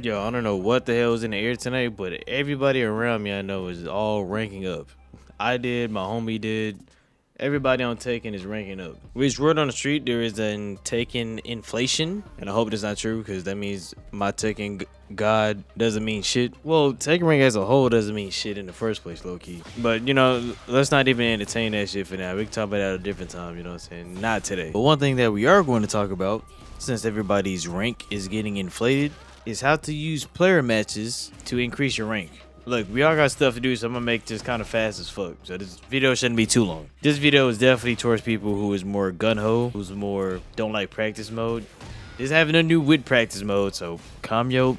Yo, I don't know what the hell is in the air tonight, but everybody around me I know is all ranking up. I did, my homie did. Everybody on Tekken is ranking up. Which word on the street there is an Tekken inflation, and I hope that's not true because that means my Tekken god doesn't mean shit. Well, Tekken rank as a whole doesn't mean shit in the first place, low key. But you know, let's not even entertain that shit for now. We can talk about that at a different time. You know what I'm saying? Not today. But one thing that we are going to talk about, since everybody's rank is getting inflated, is how to use player matches to increase your rank. Look, we all got stuff to do, so I'm gonna make this kind of fast as fuck. So this video shouldn't be too long. This video is definitely towards people who is more gun-ho, who's more don't like practice mode. This having a new with practice mode, so calm your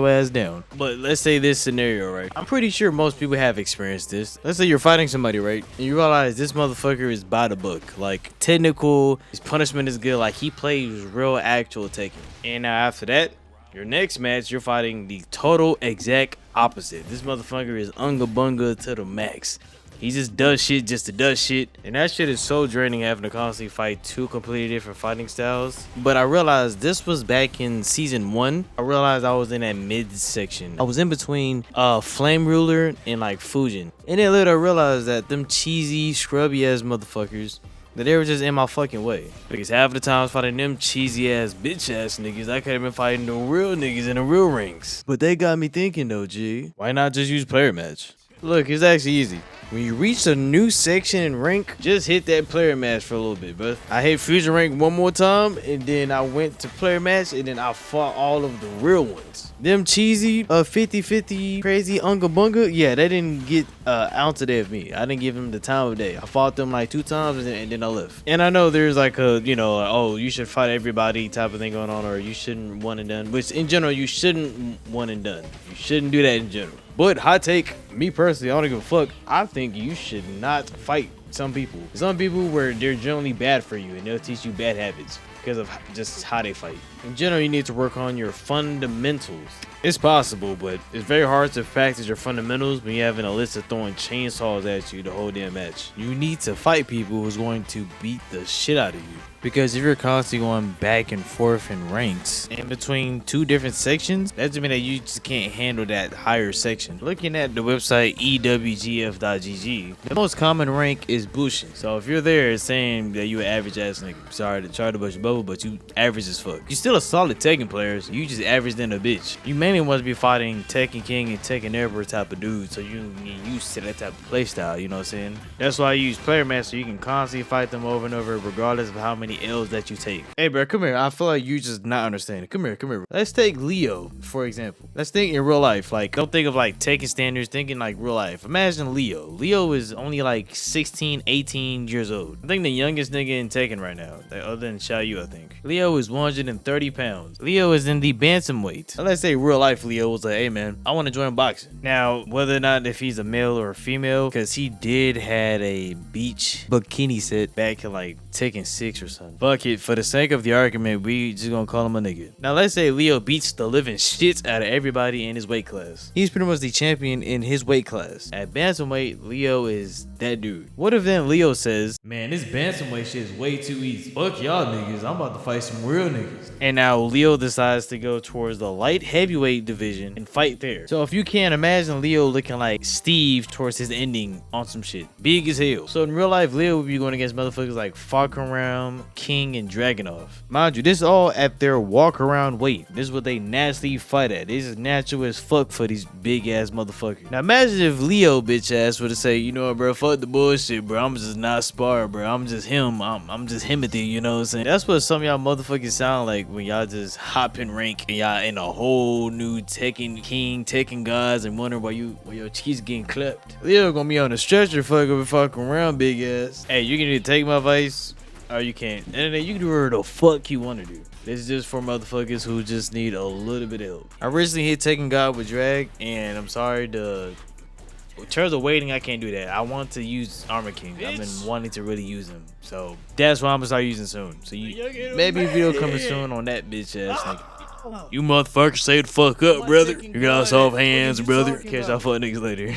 ass down. But let's say this scenario, right? I'm pretty sure most people have experienced this. Let's say you're fighting somebody, right? And you realize this motherfucker is by the book. Like, technical, his punishment is good. Like, he plays real actual Tekken. And now after that, your next match, you're fighting the total exact opposite. This motherfucker is unga bunga to the max. He just does shit just to do shit. And that shit is so draining having to constantly fight two completely different fighting styles. But I realized this was back in season 1. I realized I was in that mid section. I was in between Flame Ruler and like Fujin. And then later I realized that them cheesy, scrubby ass motherfuckers, that they were just in my fucking way. Because half the time I was fighting them cheesy ass bitch ass niggas, I could have been fighting the real niggas in the real rings. But they got me thinking though, G, why not just use player match? Look, it's actually easy. When you reach a new section in rank, just hit that player match for a little bit, bro. I hit fusion rank one more time, and then I went to player match, and then I fought all of the real ones. Them cheesy, 50-50 crazy unga bunga, yeah, they didn't get an ounce of that of me. I didn't give them the time of day. I fought them like 2 times, and then I left. And I know there's like a, you know, oh, you should fight everybody type of thing going on, or you shouldn't one and done, which in general, you shouldn't one and done. You shouldn't do that in general. But hot take, me personally, I don't give a fuck. I think you should not fight some people. Some people where they're generally bad for you and they'll teach you bad habits because of just how they fight. In general, you need to work on your fundamentals. It's possible, but it's very hard to practice your fundamentals when you're having a list of throwing chainsaws at you the whole damn match. You need to fight people who's going to beat the shit out of you. Because if you're constantly going back and forth in ranks in between 2 different sections, that just means that you just can't handle that higher section. Looking at the website ewgf.gg, the most common rank is Bushin. So if you're there, it's saying that you an average ass nigga. Sorry to bust your bubble, but you average as fuck. You still a solid Tekken player, so you just average than a bitch. You mainly want to be fighting Tekken King and Tekken Emperor type of dudes, so you can get used to that type of playstyle, you know what I'm saying? That's why I use player match, so you can constantly fight them over and over regardless of how many L's that you take. Hey bro, come here. I feel like you just not understanding. Come here. Let's take Leo for example. Let's think in real life. Like, don't think of like Tekken standards, thinking like real life. Imagine Leo. Leo is only like 16, 18 years old. I think the youngest nigga in Tekken right now, other than Xiaoyu, I think. Leo is 130 pounds. Leo is in the bantamweight. Now, let's say real life Leo was like, hey man, I want to join boxing. Now, whether or not if he's a male or a female, because he did had a beach bikini set back in like Tekken 6 or something. Fuck it, for the sake of the argument, we just gonna call him a nigga. Now let's say Leo beats the living shit out of everybody in his weight class. He's pretty much the champion in his weight class. At bantamweight, Leo is that dude. What if then Leo says, man, this bantamweight shit is way too easy. Fuck y'all niggas, I'm about to fight some real niggas. And now Leo decides to go towards the light heavyweight division and fight there. So if you can't imagine Leo looking like Steve towards his ending on some shit, big as hell. So in real life, Leo would be going against motherfuckers like Falconram, King, and Dragunov. Mind you, this is all at their walk around weight. This is what they naturally fight at. This is natural as fuck for these big ass motherfuckers. Now imagine if Leo bitch ass would have say, you know what, bro, fuck the bullshit, bro. I'm just not spar, bro. I'm just him. I'm just Himothy, you know what I'm saying? That's what some of y'all motherfuckers sound like when y'all just hop in rank and y'all in a whole new Tekken King, Tekken gods, and wonder why your cheeks getting clapped. Leo gonna be on the stretcher fucking around, big ass. Hey, you can either take my advice or you can't. And then you can do whatever the fuck you want to do. This is just for motherfuckers who just need a little bit of help. I recently hit Tekken God with drag, and I'm sorry in terms of waiting, I can't do that. I want to use Armor King. I've been wanting to really use him. So that's what I'm gonna start using soon. So maybe a video coming soon on that bitch ass nigga. You motherfuckers say the fuck up, brother. You got soft hands, brother. Catch y'all fuck niggas later.